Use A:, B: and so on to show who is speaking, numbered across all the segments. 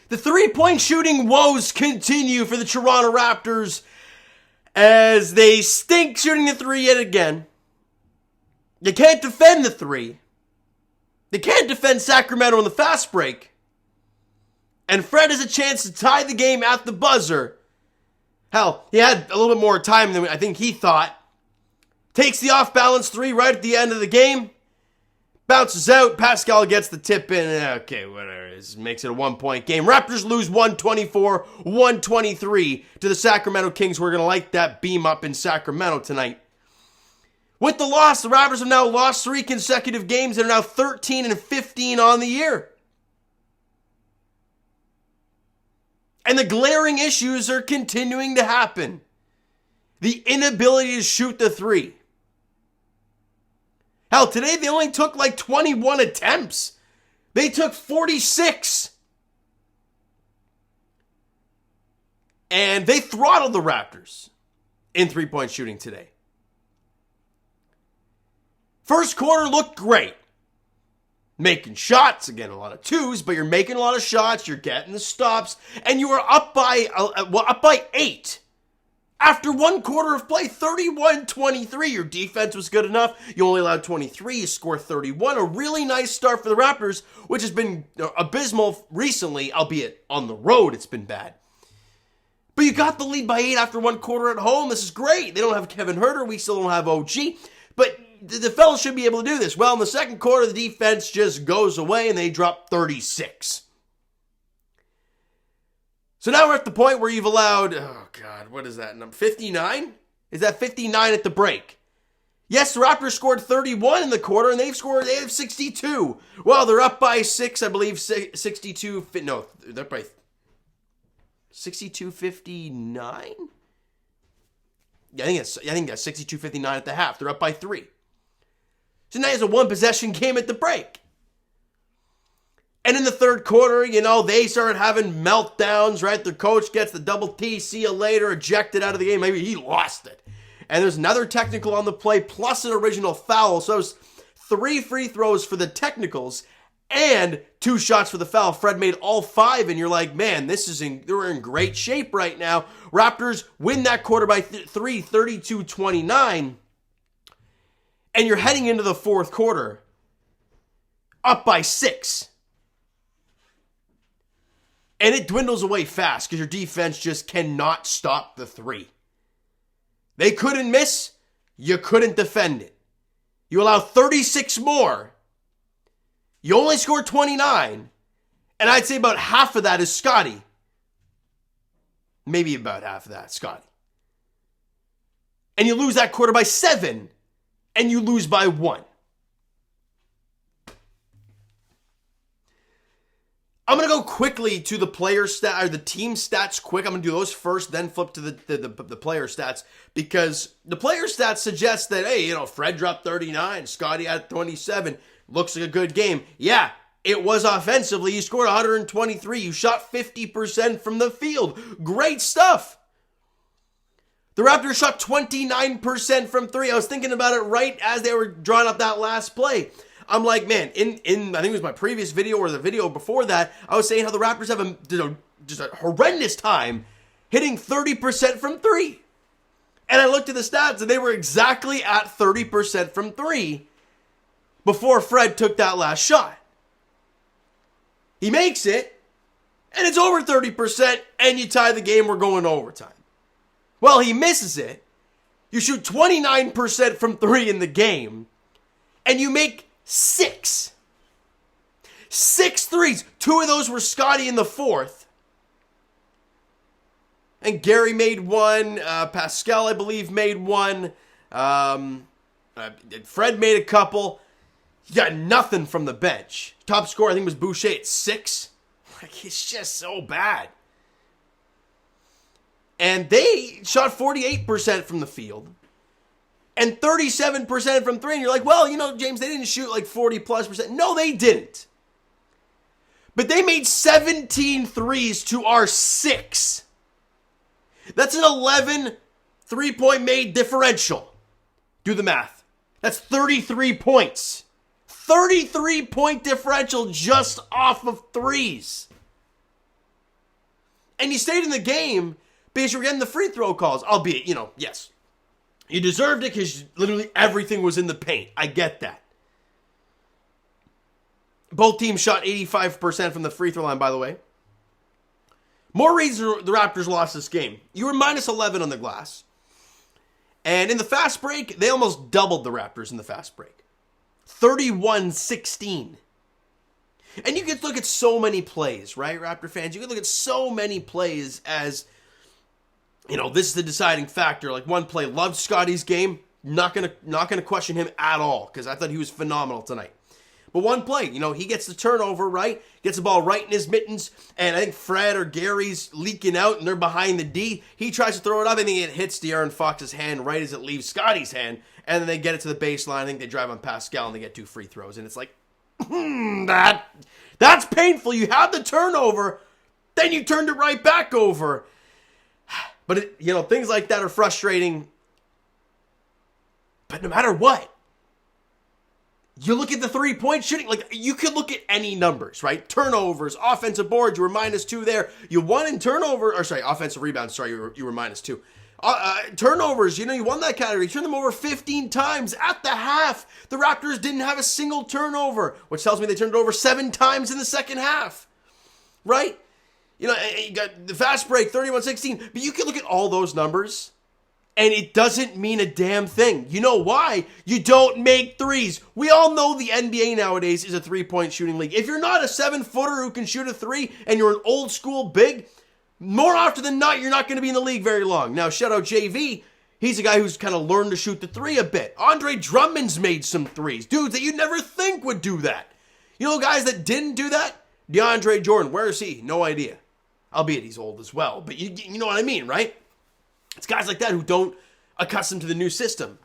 A: The three-point shooting woes continue for the Toronto Raptors as they stink shooting the three yet again. They can't defend the three. They can't defend Sacramento in the fast break. And Fred has a chance to tie the game at the buzzer. Hell, he had a little bit more time than I think he thought. Takes the off-balance three right at the end of the game. Bounces out. Pascal gets the tip in. Okay, whatever. This makes it a 1-point game. Raptors lose 124-123 to the Sacramento Kings. We're going to light that beam up in Sacramento tonight. With the loss, the Raptors have now lost 3 consecutive games and are now 13-15 on the year. And the glaring issues are continuing to happen. The inability to shoot the three. Hell, today they only took like 21 attempts. They took 46. And they throttled the Raptors in three-point shooting today. First quarter looked great. Making shots, again, a lot of twos, but you're making a lot of shots, you're getting the stops, and you were up by 8. After 1 quarter of play, 31-23. Your defense was good enough. You only allowed 23. You scored 31. A really nice start for the Raptors, which has been abysmal recently, albeit on the road it's been bad. But you got the lead by 8 after 1 quarter at home. This is great. They don't have Kevin Huerter. We still don't have OG. But the fellas should be able to do this. Well, in the second quarter, the defense just goes away and they drop 36. So now we're at the point where you've allowed, oh God, what is that number? 59? Is that 59 at the break? Yes, the Raptors scored 31 in the quarter and they have 62. Well, they're up by 6, I believe, 62, no, they're up by 62-59? Yeah, I think that's 62-59 at the half. They're up by 3. So now it's a 1-possession game at the break. And in the third quarter, they started having meltdowns, right? Their coach gets the double T, see you later, ejected out of the game. Maybe he lost it. And there's another technical on the play, plus an original foul. So it was 3 free throws for the technicals and 2 shots for the foul. Fred made all 5, and you're like, man, they're in great shape right now. Raptors win that quarter by 3, 32-29. And you're heading into the fourth quarter up by 6. And it dwindles away fast because your defense just cannot stop the three. They couldn't miss. You couldn't defend it. You allow 36 more. You only scored 29. And I'd say about half of that is Scotty. Maybe about half of that, Scotty. And you lose that quarter by 7. And you lose by 1. I'm going to go quickly to the player stat or the team stats quick. I'm going to do those first, then flip to the player stats, because the player stats suggest that, hey, Fred dropped 39, Scotty had 27. Looks like a good game. Yeah, it was offensively. You scored 123. You shot 50% from the field. Great stuff. The Raptors shot 29% from 3. I was thinking about it right as they were drawing up that last play. I'm like, man, in I think it was my previous video or the video before that, I was saying how the Raptors have just a horrendous time hitting 30% from 3. And I looked at the stats and they were exactly at 30% from 3 before Fred took that last shot. He makes it, and it's over 30%, and you tie the game, we're going to overtime. Well, he misses it. You shoot 29% from 3 in the game, and you make 6 threes. 2 of those were Scotty in the fourth. And Gary made 1. Pascal, I believe, made 1. Fred made a couple. He got nothing from the bench. Top scorer, I think, was Boucher at 6. Like, it's just so bad. And they shot 48% from the field. And 37% from 3. And you're like, well, James, they didn't shoot like 40+%. No, they didn't. But they made 17 threes to our 6. That's an 11 3-point made differential. Do the math. That's 33 points. 33-point differential just off of threes. And you stayed in the game because you were getting the free throw calls, albeit, yes. You deserved it because literally everything was in the paint. I get that. Both teams shot 85% from the free throw line, by the way. More reasons the Raptors lost this game. You were minus 11 on the glass. And in the fast break, they almost doubled the Raptors in the fast break. 31-16. And you could look at so many plays, right, Raptor fans? You could look at so many plays as, this is the deciding factor. Like one play, loved Scotty's game. Not gonna question him at all because I thought he was phenomenal tonight. But one play, he gets the turnover, right? Gets the ball right in his mittens, and I think Fred or Gary's leaking out, and they're behind the D. He tries to throw it up, and it hits De'Aaron Fox's hand right as it leaves Scotty's hand, and then they get it to the baseline. I think they drive on Pascal, and they get 2 free throws, and it's like, that's painful. You had the turnover, then you turned it right back over. But, things like that are frustrating. But no matter what, you look at the 3-point shooting, like you could look at any numbers, right? Turnovers, offensive boards, you were -2 there. You won in offensive rebounds, you were -2. Turnovers, you won that category. You turned them over 15 times at the half. The Raptors didn't have a single turnover, which tells me they turned it over 7 times in the second half, right? You got the fast break, 31-16, but you can look at all those numbers, and it doesn't mean a damn thing. You know why? You don't make threes. We all know the NBA nowadays is a 3-point shooting league. If you're not a 7-footer who can shoot a 3 and you're an old school big, more often than not, you're not going to be in the league very long. Now, shout out JV. He's a guy who's kind of learned to shoot the 3 a bit. Andre Drummond's made some threes. Dudes that you'd never think would do that. Guys that didn't do that? DeAndre Jordan. Where is he? No idea. Albeit he's old as well. But you know what I mean, right? It's guys like that who don't accustom to the new system.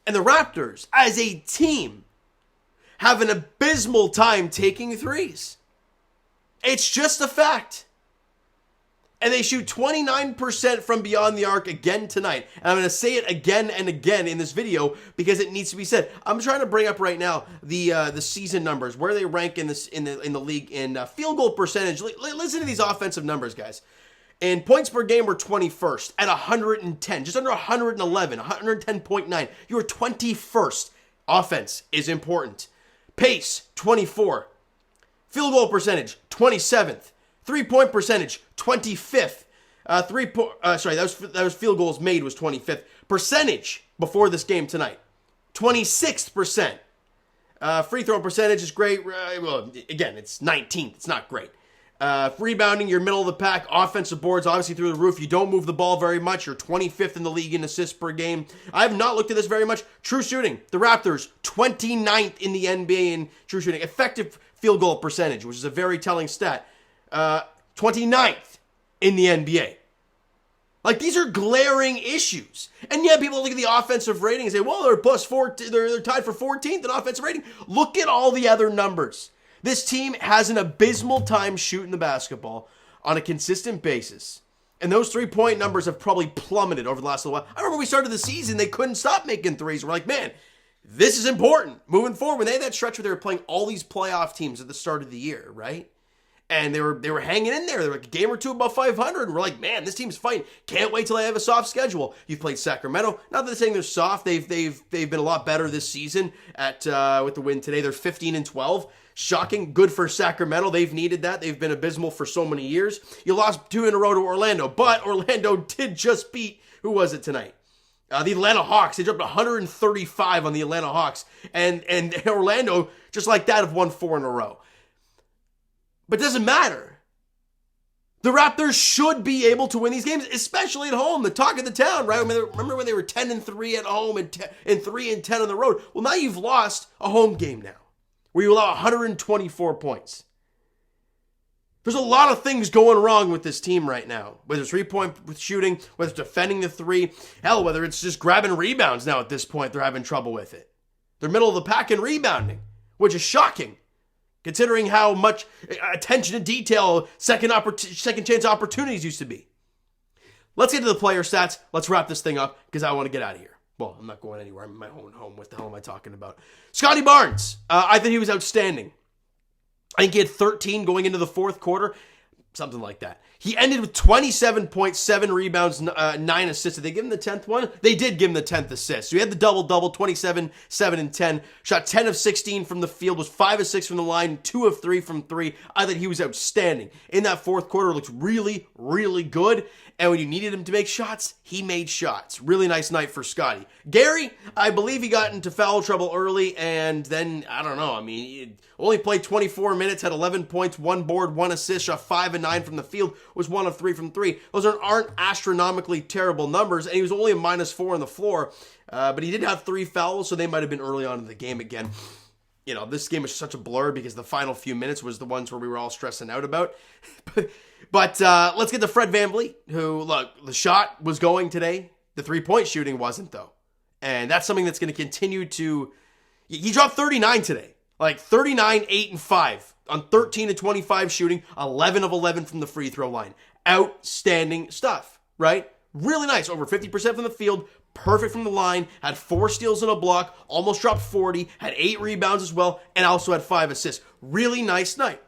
A: And the Raptors, as a team, have an abysmal time taking threes. It's just a fact. And they shoot 29% from beyond the arc again tonight. And I'm going to say it again and again in this video because it needs to be said. I'm trying to bring up right now the season numbers, where they rank in the league in field goal percentage. Listen to these offensive numbers, guys. In points per game, we're 21st at 110, just under 111, 110.9. You were 21st. Offense is important. Pace, 24. Field goal percentage, 27th. 3-point percentage, 25th. That was field goals made was 25th. Percentage before this game tonight, 26%. Free throw percentage is great. Well, again, it's 19th. It's not great. Rebounding, you're middle of the pack. Offensive boards, obviously through the roof. You don't move the ball very much. You're 25th in the league in assists per game. I have not looked at this very much. True shooting, the Raptors, 29th in the NBA in true shooting. Effective field goal percentage, which is a very telling stat. 29th in the NBA. Like, these are glaring issues. And yeah, people look at the offensive rating and say, well, they're plus 14, they're tied for 14th in offensive rating. Look at all the other numbers. This team has an abysmal time shooting the basketball on a consistent basis. And those 3-point numbers have probably plummeted over the last little while. I remember when we started the season, they couldn't stop making threes. We're like, man, this is important. Moving forward, when they had that stretch where they were playing all these playoff teams at the start of the year, right? And they were hanging in there. They were like a game or two above 500. And we're like, man, this team's fighting. Can't wait till they have a soft schedule. You've played Sacramento. Not that they're saying they're soft. They've been a lot better this season with the win today. They're 15-12. Shocking. Good for Sacramento. They've needed that. They've been abysmal for so many years. You lost 2 in a row to Orlando, but Orlando did just beat, who was it tonight? The Atlanta Hawks. They dropped 135 on the Atlanta Hawks. And Orlando, just like that, have won 4 in a row. But it doesn't matter. The Raptors should be able to win these games, especially at home. The talk of the town, right? Remember when they were 10-3 at home and 3-10 on the road? Well, now you've lost a home game now, where you allow 124 points. There's a lot of things going wrong with this team right now. Whether it's 3-point shooting, whether it's defending the 3, hell, whether it's just grabbing rebounds now at this point, they're having trouble with it. They're middle of the pack in rebounding, which is shocking, considering how much attention to detail second chance opportunities used to be. Let's get to the player stats. Let's wrap this thing up because I want to get out of here. Well, I'm not going anywhere. I'm in my own home. What the hell am I talking about? Scotty Barnes. I think he was outstanding. I think he had 13 going into the fourth quarter. Something like that. He ended with 27.7 rebounds, 9 assists. Did they give him the 10th one? They did give him the 10th assist. So he had the double-double, 27, 7, and 10. Shot 10 of 16 from the field, was 5 of 6 from the line, 2 of 3 from 3. I thought he was outstanding. In that fourth quarter, looked really, really good. And when you needed him to make shots, he made shots. Really nice night for Scotty. Gary, I believe he got into foul trouble early, and then, I don't know, I mean, he only played 24 minutes, had 11 points, 1 board, 1 assist, shot 5 of 9 from the field, was 1 of 3 from 3. Those aren't astronomically terrible numbers, and he was only a -4 on the floor, but he did have 3 fouls, so they might have been early on in the game again. You know, this game was such a blur because the final few minutes was the ones where we were all stressing out about. But let's get to Fred VanVleet, who, look, the shot was going today. The three-point shooting wasn't, though. And that's something that's going to continue to... He dropped 39 today. Like 39, 8, and 5 on 13 to 25 shooting, 11 of 11 from the free throw line. Outstanding stuff, right? Really nice. Over 50% from the field, perfect from the line, had 4 steals and a block, almost dropped 40, had 8 rebounds as well, and also had 5 assists. Really nice night.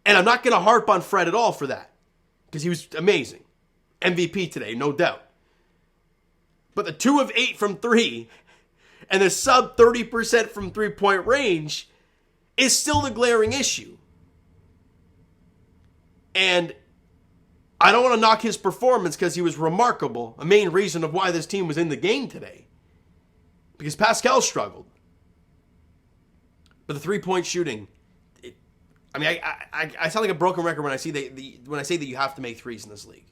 A: And I'm not going to harp on Fred at all for that, because he was amazing. MVP today, no doubt. But the 2 of 8 from 3 and the sub 30% from three-point range is still the glaring issue. And I don't want to knock his performance because he was remarkable, a main reason of why this team was in the game today. Because Pascal struggled. But the three-point shooting... I mean, I sound like a broken record when I say that you have to make threes in this league.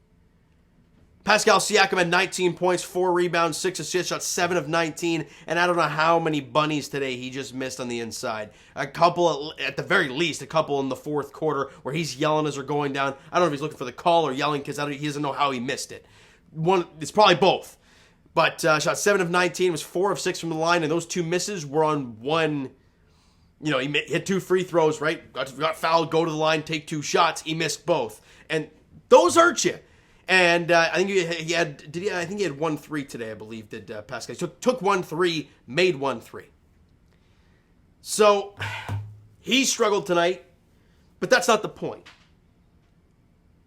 A: Pascal Siakam had 19 points, 4 rebounds, 6 assists, shot 7 of 19, and I don't know how many bunnies today he just missed on the inside. A couple, at the very least, a couple in the fourth quarter where he's yelling as they're going down. I don't know if he's looking for the call or yelling because he doesn't know how he missed it. It's probably both. But shot 7 of 19, was 4 of 6 from the line, and those 2 misses were on one... You know, he hit 2 free throws, right? Got fouled, go to the line, take 2 shots. He missed both. And those hurt you. And I think he had 1-3 today, I believe, did Pascal. He took 1-3, made 1-3. So, he struggled tonight, but that's not the point.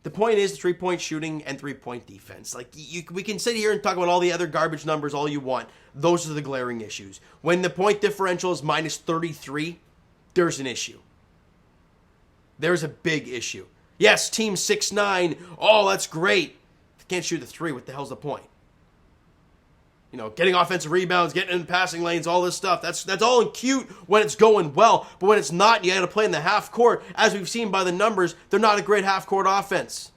A: The point is the three-point shooting and three-point defense. Like, we can sit here and talk about all the other garbage numbers all you want. Those are the glaring issues. When the point differential is minus 33, there's an issue. There's a big issue. Yes, team 6'9", oh, that's great. If you can't shoot the 3, what the hell's the point? You know, getting offensive rebounds, getting in passing lanes, all this stuff, that's all cute when it's going well. But when it's not, you got to play in the half court. As we've seen by the numbers, they're not a great half court offense.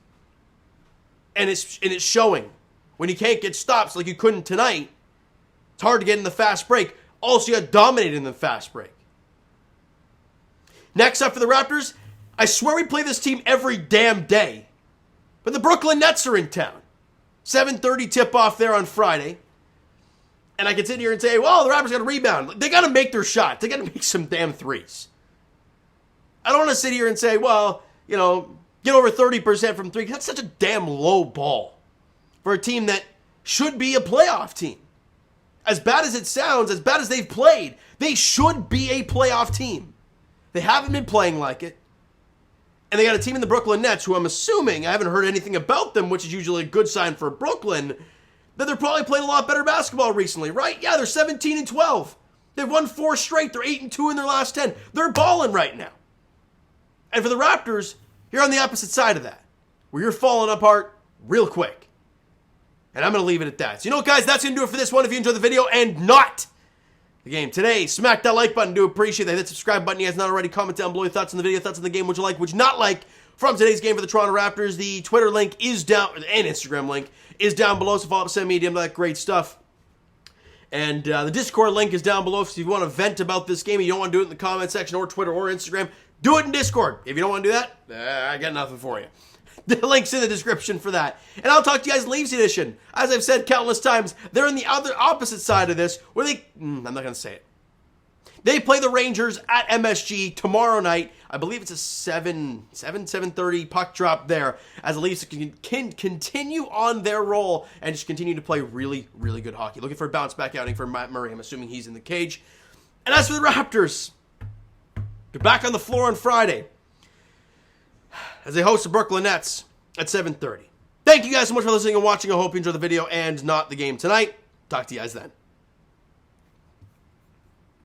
A: And it's showing. When you can't get stops like you couldn't tonight, it's hard to get in the fast break. Also, you got dominated in the fast break. Next up for the Raptors, I swear we play this team every damn day. But the Brooklyn Nets are in town. 7:30 tip-off there on Friday. And I can sit here and say, well, the Raptors got to rebound. They got to make their shots. They got to make some damn threes. I don't want to sit here and say, well, you know, get over 30% from 3. That's such a damn low ball for a team that should be a playoff team. As bad as it sounds, as bad as they've played, they should be a playoff team. They haven't been playing like it. And they got a team in the Brooklyn Nets who I'm assuming, I haven't heard anything about them, which is usually a good sign for Brooklyn, that they're probably playing a lot better basketball recently, right? Yeah, they're 17-12. They've won 4 straight. They're 8-2 in their last 10. They're balling right now. And for the Raptors, you're on the opposite side of that, where you're falling apart real quick. And I'm going to leave it at that. So you know what, guys? That's going to do it for this one. If you enjoyed the video and not the game today, smack that like button. Do appreciate that. Hit the subscribe button. You guys not already. Comment down below your thoughts on the video, thoughts on the game, what you like, what you not like from today's game for the Toronto Raptors. The Twitter link is down, and Instagram link is down below. So follow up, send me a DM, that great stuff. And the Discord link is down below. So if you want to vent about this game, you don't want to do it in the comment section or Twitter or Instagram, do it in Discord. If you don't want to do that, I got nothing for you. The link's in the description for that. And I'll talk to you guys Leafs edition. As I've said countless times, they're in the other opposite side of this, where I'm not going to say it. They play the Rangers at MSG tomorrow night. I believe it's a 7:30 puck drop there, as the Leafs can continue on their roll and just continue to play really, really good hockey. Looking for a bounce back outing for Matt Murray. I'm assuming he's in the cage. And as for the Raptors, they're back on the floor on Friday. as they host the Brooklyn Nets at 7:30. Thank you guys so much for listening and watching. I hope you enjoyed the video and not the game tonight. Talk to you guys then.